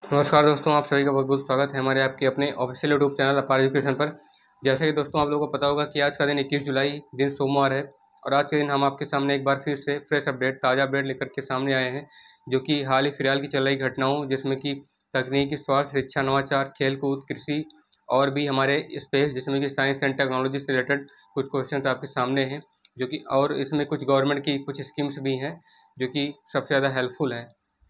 नमस्कार दोस्तों, आप सभी का बहुत बहुत स्वागत है हमारे आपके अपने ऑफिशियल यूट्यूब चैनल अपार एजुकेशन पर। जैसे कि दोस्तों आप लोगों को पता होगा कि आज का दिन 21 जुलाई दिन सोमवार है और आज के दिन हम आपके सामने एक बार फिर से फ्रेश अपडेट ताज़ा अपडेट लेकर के सामने आए हैं, जो कि हाल ही फिलहाल की चल रही घटनाओं जिसमें कि तकनीकी, स्वास्थ्य, शिक्षा, नवाचार, खेलकूद, कृषि और भी हमारे स्पेस जिसमें कि साइंस एंड टेक्नोलॉजी से रिलेटेड कुछ क्वेश्चन आपके सामने हैं, जो कि और इसमें कुछ गवर्नमेंट की कुछ स्कीम्स भी हैं जो कि सबसे ज़्यादा हेल्पफुल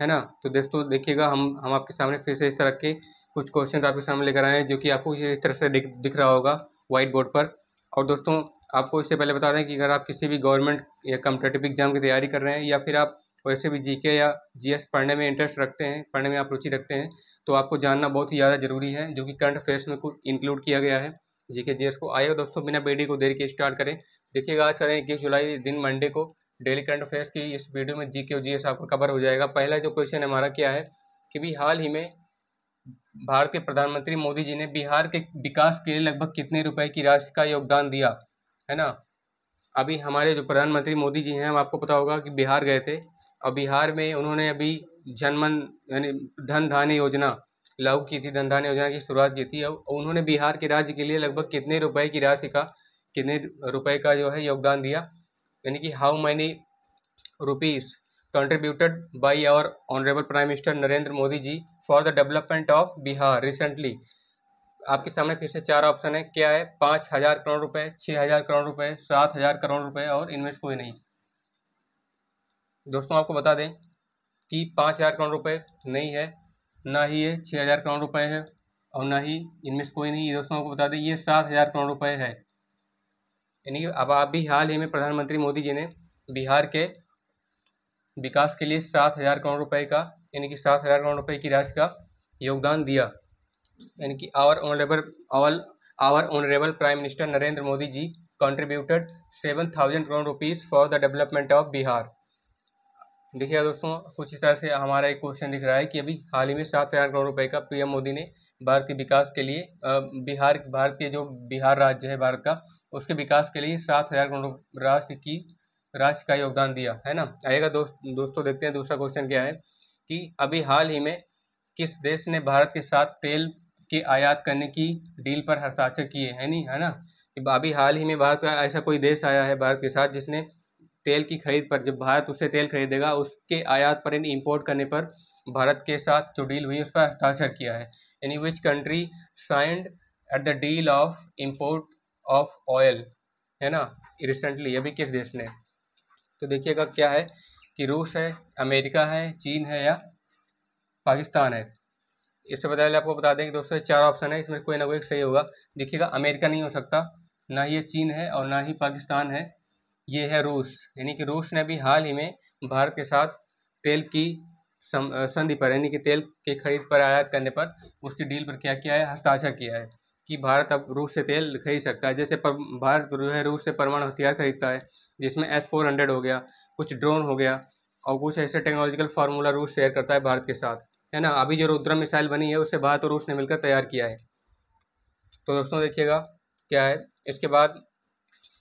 है ना। तो दोस्तों देखिएगा, हम आपके सामने फिर से इस तरह के कुछ क्वेश्चन आपके सामने लेकर आए हैं, जो कि आपको इस तरह से दिख रहा होगा व्हाइट बोर्ड पर। और दोस्तों आपको इससे पहले बता दें कि अगर आप किसी भी गवर्नमेंट या कम्पिटेटिव एग्जाम की तैयारी कर रहे हैं या फिर आप वैसे भी जीके या जीएस पढ़ने में इंटरेस्ट रखते हैं, पढ़ने में आप रुचि रखते हैं, तो आपको जानना बहुत ही ज़्यादा जरूरी है, जो कि करंट अफेयर्स में कुछ इंक्लूड किया गया है जीके जीएस को। आइए दोस्तों बिना बेड़ी को देरी के स्टार्ट करें। देखिएगा आज करें 21 जुलाई दिन मंडे को डेली करंट अफेयर्स की इस वीडियो में जीके और जीएस आपका कवर हो जाएगा। पहला जो क्वेश्चन हमारा क्या है कि भी हाल ही में भारत के प्रधानमंत्री मोदी जी ने बिहार के विकास के लिए लगभग कितने रुपए की राशि का योगदान दिया, है ना। अभी हमारे जो प्रधानमंत्री मोदी जी हैं, आपको पता होगा कि बिहार गए थे और बिहार में उन्होंने अभी जनमन यानी धन धान्य योजना लागू की थी, धन धान्य योजना की शुरुआत की थी। और उन्होंने बिहार के राज्य के लिए लगभग कितने रुपए की राशि का, कितने रुपए का जो है योगदान दिया, यानी कि how many rupees contributed by our honorable prime minister Narendra Modi ji for the development of Bihar recently. आपके सामने फिर से चार ऑप्शन है, क्या है, 5,000 करोड़ रुपए, 6,000 करोड़ रुपए, 7,000 करोड़ रुपए और इनमें से कोई नहीं। दोस्तों आपको बता दें कि 5,000 करोड़ रुपए नहीं है, ना ही ये 6,000 करोड़ रुपए है और ना ही इनमें से कोई नहीं। दोस्तों आपको बता दें ये 7,000 करोड़ रुपए है, यानी कि अब अभी हाल ही में प्रधानमंत्री मोदी जी ने बिहार के विकास के लिए 7,000 करोड़ रुपए का, यानी कि 7,000 करोड़ रुपए की राशि का योगदान दिया, यानी कि our honourable prime minister Narendra Modi ji contributed 7,000 crore rupees for the development of Bihar. देखिए दोस्तों कुछ इस तरह से हमारा एक क्वेश्चन दिख रहा है कि अभी हाल ही में 7,000 करोड़ रुपए का पीएम मोदी ने भारत के विकास के लिए भारत के जो बिहार राज्य है भारत का, उसके विकास के लिए 7,000 करोड़ राशि का योगदान दिया, है ना। आएगा दोस्तों देखते हैं दूसरा क्वेश्चन क्या है कि अभी हाल ही में किस देश ने भारत के साथ तेल के आयात करने की डील पर हस्ताक्षर किए, है नहीं, है ना। अभी हाल ही में भारत का ऐसा कोई देश आया है भारत के साथ जिसने तेल की खरीद पर, जब भारत उससे तेल खरीदेगा उसके आयात पर, इंपोर्ट करने पर भारत के साथ जो डील हुई उस पर हस्ताक्षर किया है, यानी which country signed at the deal of import of oil, है ना, रिसेंटली अभी किस देश ने। तो देखिएगा क्या है कि रूस है, अमेरिका है, चीन है या पाकिस्तान है। इससे पहले आपको बता दें कि दोस्तों चार ऑप्शन है, इसमें कोई ना कोई सही होगा। देखिएगा अमेरिका नहीं हो सकता, ना ही ये चीन है और ना ही पाकिस्तान है, ये है रूस, यानी कि रूस ने भी हाल ही में भारत के साथ तेल की संधि पर, यानी कि तेल के खरीद पर, आयात करने पर, उसकी डील पर क्या किया है, हस्ताक्षर किया है कि भारत अब रूस से तेल खरीद सकता है। जैसे भारत जो है रूस से परमाणु हथियार खरीदता है, जिसमें S-400 हो गया, कुछ ड्रोन हो गया और कुछ ऐसे टेक्नोलॉजिकल फार्मूला रूस शेयर करता है भारत के साथ, है ना। अभी जो रुद्रम मिसाइल बनी है उससे भारत और रूस ने मिलकर तैयार किया है। तो दोस्तों देखिएगा क्या है इसके बाद,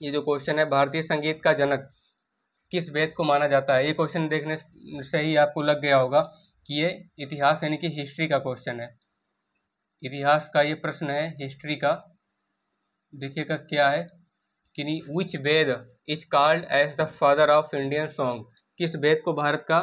ये जो क्वेश्चन है, भारतीय संगीत का जनक किस वेद को माना जाता है। ये क्वेश्चन देखने से ही आपको लग गया होगा कि ये इतिहास यानी कि हिस्ट्री का क्वेश्चन है, इतिहास का ये प्रश्न है, हिस्ट्री का। देखिएगा क्या है कि which Veda is called as the father of Indian song. किस वेद को भारत का,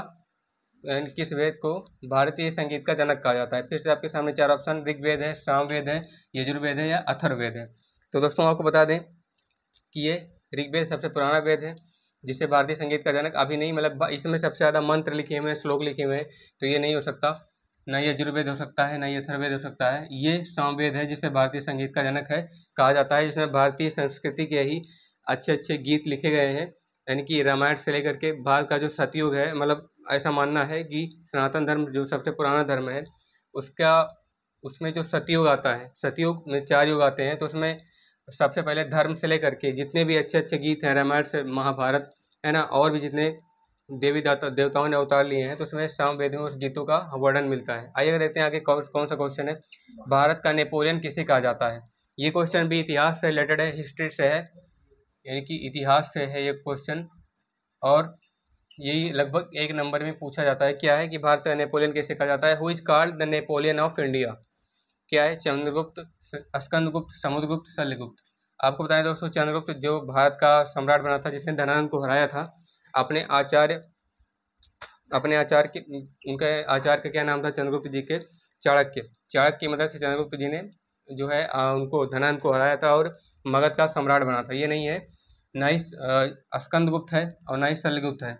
किस वेद को भारतीय संगीत का जनक कहा जाता है। फिर से आपके सामने चार ऑप्शन, ऋग्वेद है, सामवेद है, यजुर्वेद है या अथर्ववेद है। तो दोस्तों आपको बता दें कि ये ऋग्वेद सबसे पुराना वेद है जिसे भारतीय संगीत का जनक अभी नहीं, मतलब इसमें सबसे ज़्यादा मंत्र लिखे हुए हैं, श्लोक लिखे हुए हैं, तो ये नहीं हो सकता। न ये यजुर्वेद हो सकता है, न ये अथर्ववेद हो सकता है। ये सामवेद है जिसे भारतीय संगीत का जनक है कहा जाता है, जिसमें भारतीय संस्कृति के ही अच्छे अच्छे गीत लिखे गए हैं, यानी कि रामायण से लेकर के भारत का जो सतयुग है, मतलब ऐसा मानना है कि सनातन धर्म जो सबसे पुराना धर्म है उसका, उसमें जो सतयुग आता है, सतयुग में 4 युग आते हैं, तो उसमें सबसे पहले धर्म से लेकर के जितने भी अच्छे अच्छे गीत हैं, रामायण से महाभारत, है ना, और भी जितने देवी देवताओं ने अवतार लिए हैं, तो उसमें सामवेद में उस गीतों का वर्णन मिलता है। आइए देखते हैं आगे कौन सा क्वेश्चन है, भारत का नेपोलियन किसे कहा जाता है। ये क्वेश्चन भी इतिहास से रिलेटेड है, हिस्ट्री से है, यानी कि इतिहास से है ये क्वेश्चन। और यही लगभग एक नंबर में पूछा जाता है। क्या है कि भारत का नेपोलियन कैसे कहा जाता है? Who is called the Napoleon of India? क्या है? चंद्रगुप्त, स्कंदगुप्त, समुद्रगुप्त, शल्यगुप्त। आपको बताया दोस्तों, चंद्रगुप्त जो भारत का सम्राट बना था, जिसने धनानंद को हराया था, अपने आचार्य के, उनके आचार्य का क्या नाम था चंद्रगुप्त जी के? चाणक्य। चाणक्य की मदद से चंद्रगुप्त जी ने जो है उनको, धनानंद को हराया था और मगध का सम्राट बना था। ये नहीं है, ना ही स्कंदगुप्त है और ना ही शल्यगुप्त है,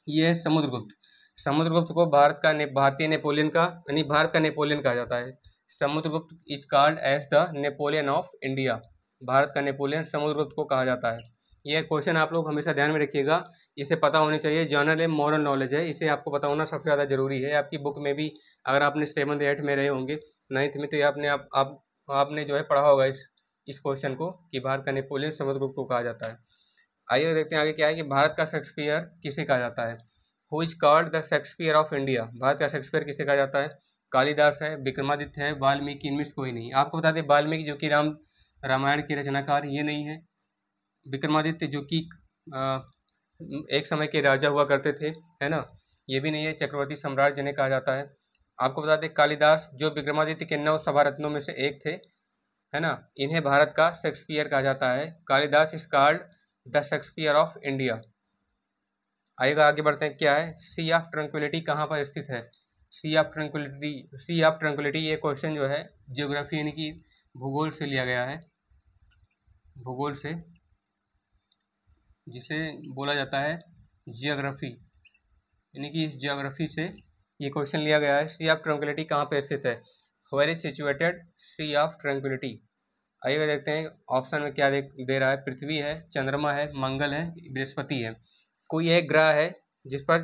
ये है समुद्रगुप्त। समुद्रगुप्त को भारतीय नेपोलियन का, यानी भारत का नेपोलियन कहा जाता है। Samudragupta is called as the Napoleon of India. Bharat का नेपोलियन समुद्रगुप्त को कहा जाता है। यह क्वेश्चन आप लोग हमेशा ध्यान में रखिएगा, इसे पता होनी चाहिए। जनरल एंड मॉरल नॉलेज है, इसे आपको पता होना सबसे ज़्यादा जरूरी है। आपकी बुक में भी, अगर आपने 7th 8th में रहे होंगे, 9th में, तो ये आपने जो है पढ़ा होगा इस क्वेश्चन को, कि भारत का नेपोलियन समुद्रगुप्त को कहा जाता है। आइए देखते हैं आगे क्या है कि भारत का शेक्सपियर किसे कहा जाता है? Who is called the Shakespeare of India? Bharat का शेक्सपियर किसे कहा जाता है? कालिदास है, विक्रमादित्य है, वाल्मीकि, इनमें से कोई नहीं। आपको बता दें, वाल्मीकि जो कि रामायण के रचनाकार, ये नहीं है। विक्रमादित्य जो कि एक समय के राजा हुआ करते थे, है ना, ये भी नहीं है। चक्रवर्ती सम्राट जिन्हें कहा जाता है। आपको बता दें, कालिदास जो विक्रमादित्य के 9 सभा रत्नों में से एक थे, है ना, इन्हें भारत का शेक्सपियर कहा जाता है। Kalidas is called the Shakespeare of India. आइएगा, आगे बढ़ते हैं। क्या है? सी ऑफ ट्रंक्विलिटी कहाँ पर स्थित है? सी ऑफ ट्रंक्विलिटी, ये क्वेश्चन जो है ज्योग्राफी यानी कि भूगोल से लिया गया है। भूगोल से, जिसे बोला जाता है जियोग्राफी, यानी कि इस जियोग्राफी से ये क्वेश्चन लिया गया है। सी ऑफ ट्रंक्विलिटी कहाँ पर स्थित है? Where is situated sea of tranquility? आइएगा देखते हैं ऑप्शन में क्या दे रहा है। पृथ्वी है, चंद्रमा है, मंगल है, बृहस्पति है। कोई एक ग्रह है जिस पर,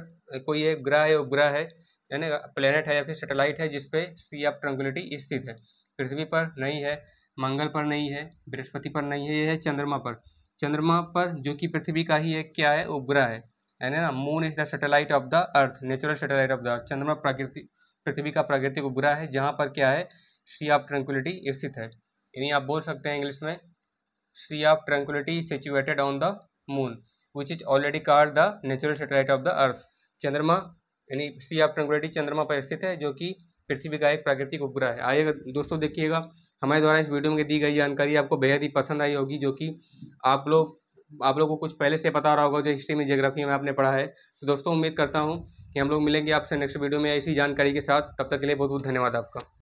कोई एक ग्रह है, उपग्रह है, यानी प्लेनेट है या फिर सैटेलाइट है, जिसपे सी ऑफ ट्रंक्विलिटी स्थित है। पृथ्वी पर नहीं है, मंगल पर नहीं है, बृहस्पति पर नहीं है, ये है चंद्रमा पर। चंद्रमा पर, जो कि पृथ्वी का ही एक क्या है, उपग्रह है, यानी ना, moon is the satellite of the earth, natural satellite of the earth. चंद्रमा पृथ्वी का प्राकृतिक उपग्रह है, जहाँ पर क्या है, सी ऑफ ट्रंक्विलिटी स्थित है। यानी आप बोल सकते हैं इंग्लिश में, sea of tranquility situated on the moon which is already called the natural satellite of the earth. चंद्रमा, यानी सी ऑफ ट्रंक्विलिटी चंद्रमा पर स्थित है, जो कि पृथ्वी का एक प्राकृतिक उपग्रह है। आइएगा दोस्तों, देखिएगा, हमारे द्वारा इस वीडियो में दी गई जानकारी आपको बेहद ही पसंद आई होगी, जो कि आप लोग को कुछ पहले से पता रहा होगा, जो हिस्ट्री में, जियोग्राफी में आपने पढ़ा है। तो दोस्तों, उम्मीद करता हूँ कि हम लोग मिलेंगे आपसे नेक्स्ट वीडियो में ऐसी जानकारी के साथ। तब तक के लिए बहुत बहुत धन्यवाद आपका।